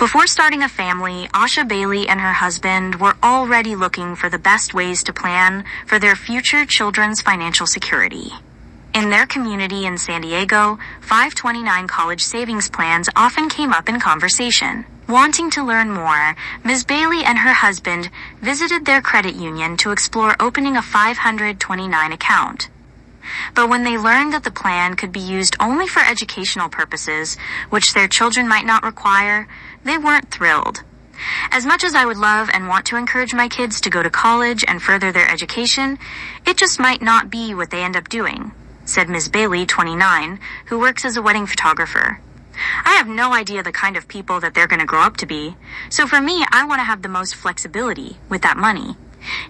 Before starting a family, Asha Bailey and her husband were already looking for the best ways to plan for their future children's financial security. In their community in San Diego, 529 college savings plans often came up in conversation. Wanting to learn more, Ms. Bailey and her husband visited their credit union to explore opening a 529 account. But when they learned that the plan could be used only for educational purposes, which their children might not require, they weren't thrilled. As much as I would love and want to encourage my kids to go to college and further their education, it just might not be what they end up doing, said Ms. Bailey, 29, who works as a wedding photographer. I have no idea the kind of people that they're going to grow up to be, so for me, I want to have the most flexibility with that money.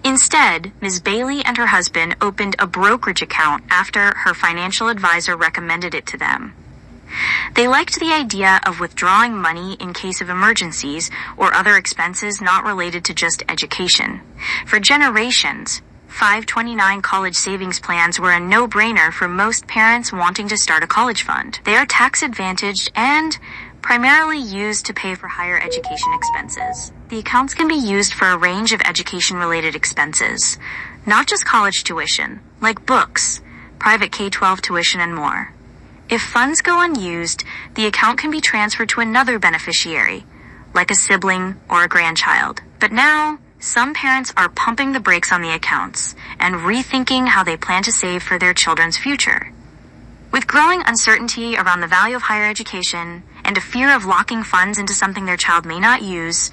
Instead, Ms. Bailey and her husband opened a brokerage account after her financial advisor recommended it to them. They liked the idea of withdrawing money in case of emergencies or other expenses not related to just education. For generations, 529 college savings plans were a no-brainer for most parents wanting to start a college fund. They are tax-advantaged and primarily used to pay for higher education expenses. The accounts can be used for a range of education-related expenses, not just college tuition, like books, private K-12 tuition, and more. If funds go unused, the account can be transferred to another beneficiary, like a sibling or a grandchild. But now, some parents are pumping the brakes on the accounts and rethinking how they plan to save for their children's future. With growing uncertainty around the value of higher education and a fear of locking funds into something their child may not use,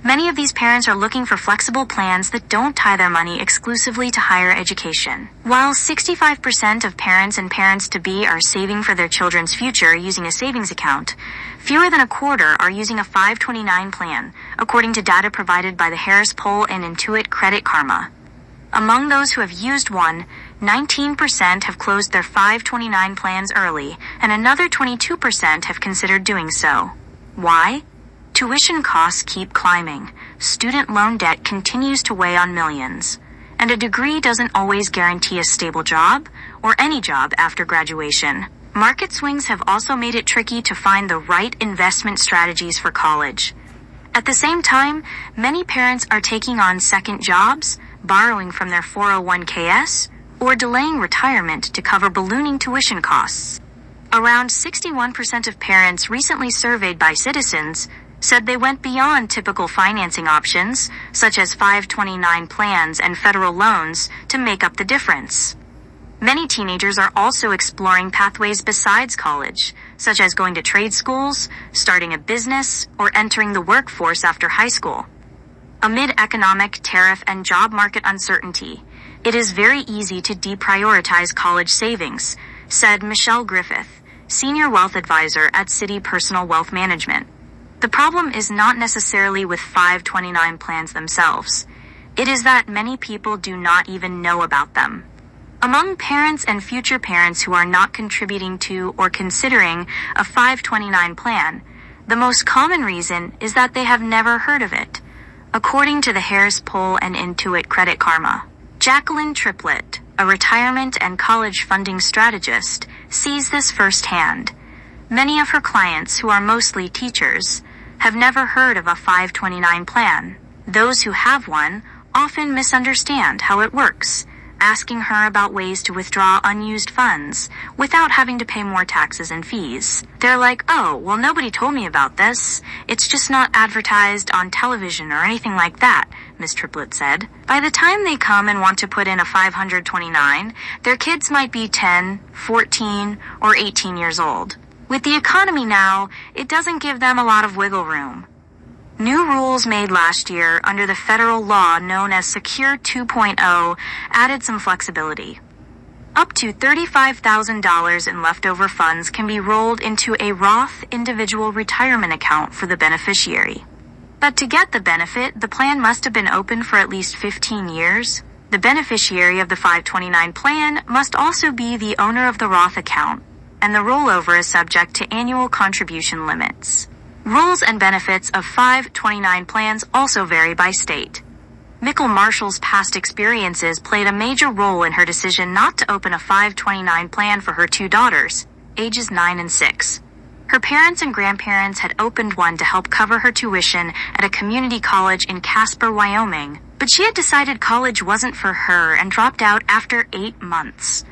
many of these parents are looking for flexible plans that don't tie their money exclusively to higher education. While 65% of parents and parents-to-be are saving for their children's future using a savings account, fewer than a quarter are using a 529 plan, according to data provided by the Harris Poll and Intuit Credit Karma. Among those who have used one, 19% have closed their 529 plans early, and another 22% have considered doing so. Why? Tuition costs keep climbing. Student loan debt continues to weigh on millions. And a degree doesn't always guarantee a stable job or any job after graduation. Market swings have also made it tricky to find the right investment strategies for college. At the same time, many parents are taking on second jobs, borrowing from their 401ks, or delaying retirement to cover ballooning tuition costs. Around 61% of parents recently surveyed by Citizens said they went beyond typical financing options, such as 529 plans and federal loans, to make up the difference. Many teenagers are also exploring pathways besides college, such as going to trade schools, starting a business, or entering the workforce after high school. Amid economic, tariff, and job market uncertainty, it is very easy to deprioritize college savings, said Michelle Griffith, Senior Wealth Advisor at Citi Personal Wealth Management. The problem is not necessarily with 529 plans themselves. It is that many people do not even know about them. Among parents and future parents who are not contributing to or considering a 529 plan, the most common reason is that they have never heard of it, according to the Harris Poll and Intuit Credit Karma. Jacqueline Triplett, a retirement and college funding strategist, sees this firsthand. Many of her clients, who are mostly teachers, have never heard of a 529 plan. Those who have one often misunderstand how it works, asking her about ways to withdraw unused funds without having to pay more taxes and fees. They're like, oh, well, nobody told me about this. It's just not advertised on television or anything like that, Ms. Triplett said. By the time they come and want to put in a 529, their kids might be 10, 14, or 18 years old. With the economy now, it doesn't give them a lot of wiggle room. New rules made last year under the federal law known as Secure 2.0 added some flexibility. Up to $35,000 in leftover funds can be rolled into a Roth individual retirement account for the beneficiary. But to get the benefit, the plan must have been open for at least 15 years. The beneficiary of the 529 plan must also be the owner of the Roth account, and the rollover is subject to annual contribution limits. Rules and benefits of 529 plans also vary by state. Mickle Marshall's past experiences played a major role in her decision not to open a 529 plan for her two daughters, ages 9 and 6. Her parents and grandparents had opened one to help cover her tuition at a community college in Casper, Wyoming, but she had decided college wasn't for her and dropped out after 8 months.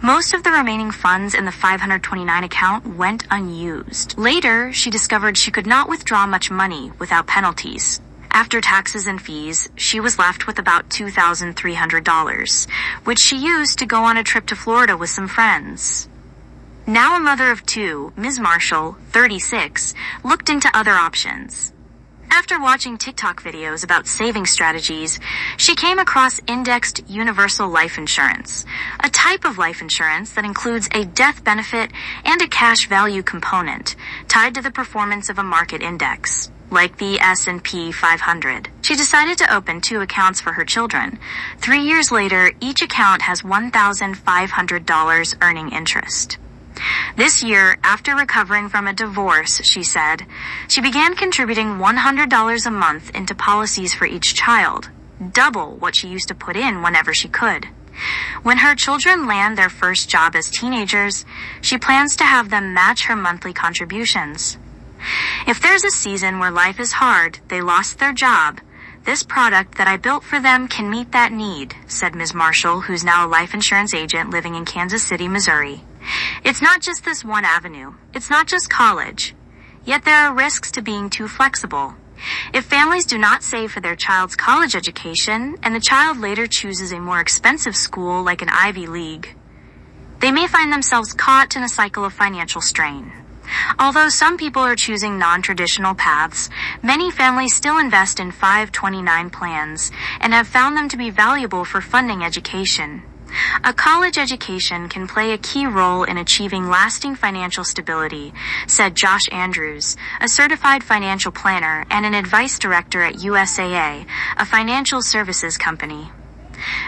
Most of the remaining funds in the 529 account went unused. Later, she discovered she could not withdraw much money without penalties. After taxes and fees, she was left with about $2,300, which she used to go on a trip to Florida with some friends. Now a mother of 2, Ms. Marshall, 36, looked into other options. After watching TikTok videos about saving strategies, she came across indexed universal life insurance, a type of life insurance that includes a death benefit and a cash value component tied to the performance of a market index, like the S&P 500. She decided to open 2 accounts for her children. 3 years later, each account has $1,500 earning interest. This year, after recovering from a divorce, she said, she began contributing $100 a month into policies for each child, double what she used to put in whenever she could. When her children land their first job as teenagers, she plans to have them match her monthly contributions. If there's a season where life is hard, they lost their job, this product that I built for them can meet that need, said Ms. Marshall, who's now a life insurance agent living in Kansas City, Missouri. It's not just this one avenue. It's not just college. Yet there are risks to being too flexible. If families do not save for their child's college education, and the child later chooses a more expensive school like an Ivy League, they may find themselves caught in a cycle of financial strain. Although some people are choosing non-traditional paths, many families still invest in 529 plans and have found them to be valuable for funding education. A college education can play a key role in achieving lasting financial stability, said Josh Andrews, a certified financial planner and an advice director at USAA, a financial services company.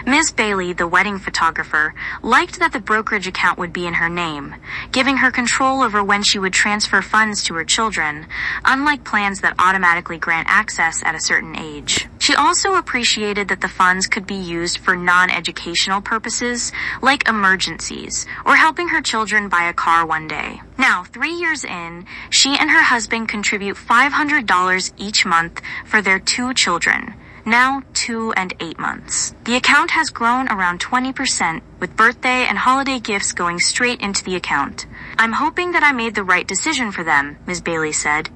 Ms. Bailey, the wedding photographer, liked that the brokerage account would be in her name, giving her control over when she would transfer funds to her children, unlike plans that automatically grant access at a certain age. She also appreciated that the funds could be used for non-educational purposes, like emergencies, or helping her children buy a car one day. Now, 3 years in, she and her husband contribute $500 each month for their 2 children, now 2 and 8 months. The account has grown around 20%, with birthday and holiday gifts going straight into the account. I'm hoping that I made the right decision for them, Ms. Bailey said.